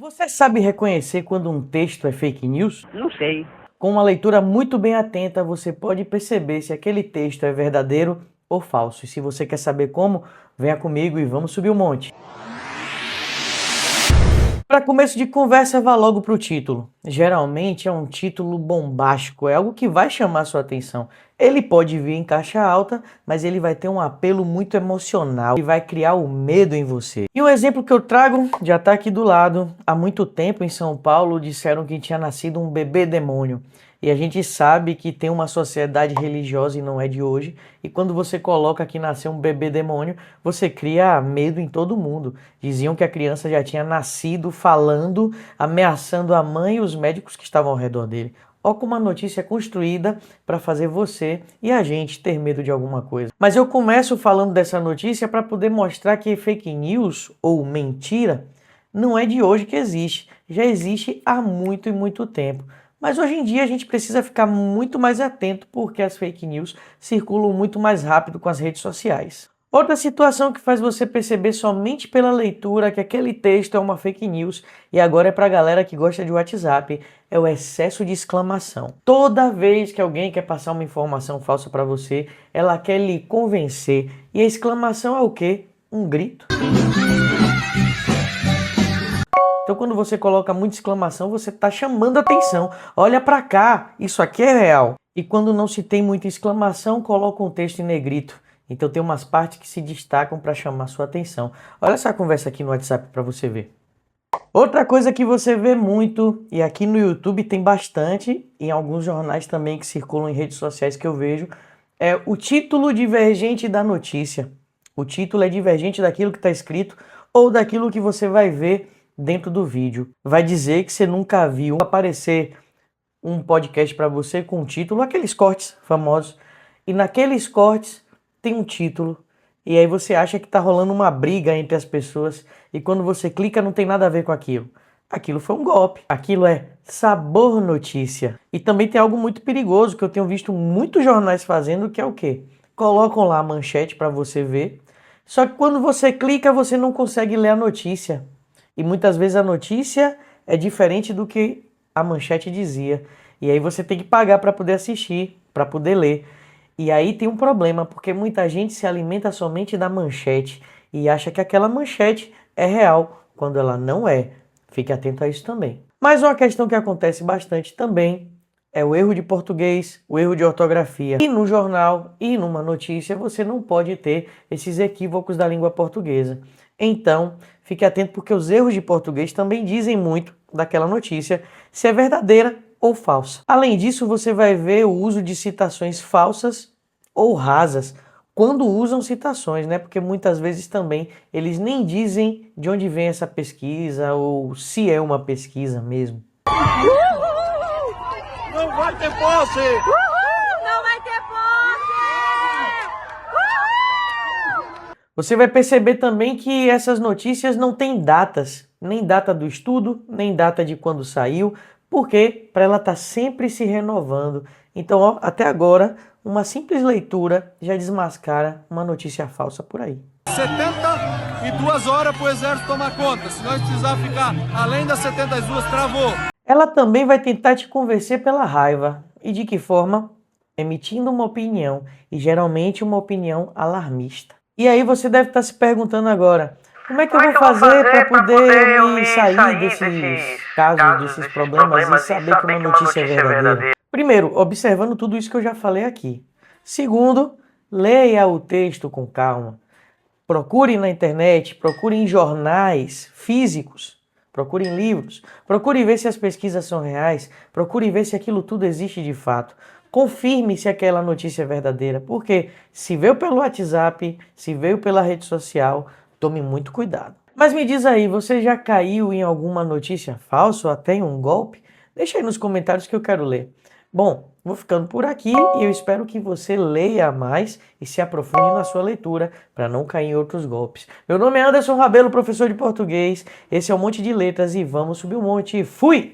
Você sabe reconhecer quando um texto é fake news? Não sei. Com uma leitura muito bem atenta, você pode perceber se aquele texto é verdadeiro ou falso. E se você quer saber como, venha comigo e vamos subir o monte. Para começo de conversa, vá logo para o título. Geralmente é um título bombástico, é algo que vai chamar sua atenção. Ele pode vir em caixa alta, mas ele vai ter um apelo muito emocional e vai criar o medo em você. E um exemplo que eu trago já está aqui do lado. Há muito tempo em São Paulo disseram que tinha nascido um bebê demônio. E a gente sabe que tem uma sociedade religiosa e não é de hoje. E quando você coloca que nasceu um bebê demônio, você cria medo em todo mundo. Diziam que a criança já tinha nascido falando, ameaçando a mãe e os médicos que estavam ao redor dele. Ó, como uma notícia construída para fazer você e a gente ter medo de alguma coisa. Mas eu começo falando dessa notícia para poder mostrar que fake news ou mentira não é de hoje que existe. Já existe há muito e muito tempo. Mas hoje em dia a gente precisa ficar muito mais atento porque as fake news circulam muito mais rápido com as redes sociais. Outra situação que faz você perceber somente pela leitura que aquele texto é uma fake news, e agora é para a galera que gosta de WhatsApp, é o excesso de exclamação. Toda vez que alguém quer passar uma informação falsa para você, ela quer lhe convencer, e a exclamação é o quê? Um grito. Então quando você coloca muita exclamação, você está chamando a atenção. Olha para cá, isso aqui é real. E quando não se tem muita exclamação, coloca um texto em negrito. Então tem umas partes que se destacam para chamar sua atenção. Olha essa conversa aqui no WhatsApp para você ver. Outra coisa que você vê muito, e aqui no YouTube tem bastante, e em alguns jornais também que circulam em redes sociais que eu vejo, é o título divergente da notícia. O título é divergente daquilo que está escrito ou daquilo que você vai ver dentro do vídeo. Vai dizer que você nunca viu aparecer um podcast para você com um título, aqueles cortes famosos, e naqueles cortes tem um título, e aí você acha que está rolando uma briga entre as pessoas, e quando você clica não tem nada a ver com aquilo. Aquilo foi um golpe, aquilo é sabor notícia. E também tem algo muito perigoso que eu tenho visto muitos jornais fazendo, que é o quê? Colocam lá a manchete para você ver, só que quando você clica você não consegue ler a notícia. E muitas vezes a notícia é diferente do que a manchete dizia. E aí você tem que pagar para poder assistir, para poder ler. E aí tem um problema, porque muita gente se alimenta somente da manchete e acha que aquela manchete é real, quando ela não é. Fique atento a isso também. Mas uma questão que acontece bastante também é o erro de português, o erro de ortografia. E no jornal e numa notícia você não pode ter esses equívocos da língua portuguesa. Então, fique atento porque os erros de português também dizem muito daquela notícia, se é verdadeira ou falsa. Além disso, você vai ver o uso de citações falsas ou rasas quando usam citações, né? Porque muitas vezes também eles nem dizem de onde vem essa pesquisa ou se é uma pesquisa mesmo. Não vai ter posse! Não vai ter posse! Você vai perceber também que essas notícias não têm datas, nem data do estudo, nem data de quando saiu, porque para ela estar sempre se renovando. Então, ó, até agora, uma simples leitura já desmascara uma notícia falsa por aí. 72 horas para o exército tomar conta. Se nós precisar ficar além das 72, travou. Ela também vai tentar te convencer pela raiva. E de que forma? Emitindo uma opinião, e geralmente uma opinião alarmista. E aí você deve estar se perguntando agora, como é que eu vou fazer para poder me sair desses casos, desses problemas e saber que uma notícia é verdadeira? Primeiro, observando tudo isso que eu já falei aqui. Segundo, leia o texto com calma. Procure na internet, procure em jornais físicos, procure em livros, procure ver se as pesquisas são reais, procure ver se aquilo tudo existe de fato. Confirme se aquela notícia é verdadeira, porque se veio pelo WhatsApp, se veio pela rede social, tome muito cuidado. Mas me diz aí, você já caiu em alguma notícia falsa ou até em um golpe? Deixa aí nos comentários que eu quero ler. Bom, vou ficando por aqui e eu espero que você leia mais e se aprofunde na sua leitura para não cair em outros golpes. Meu nome é Anderson Rabelo, professor de português. Esse é o Monte de Letras e vamos subir o monte. Fui!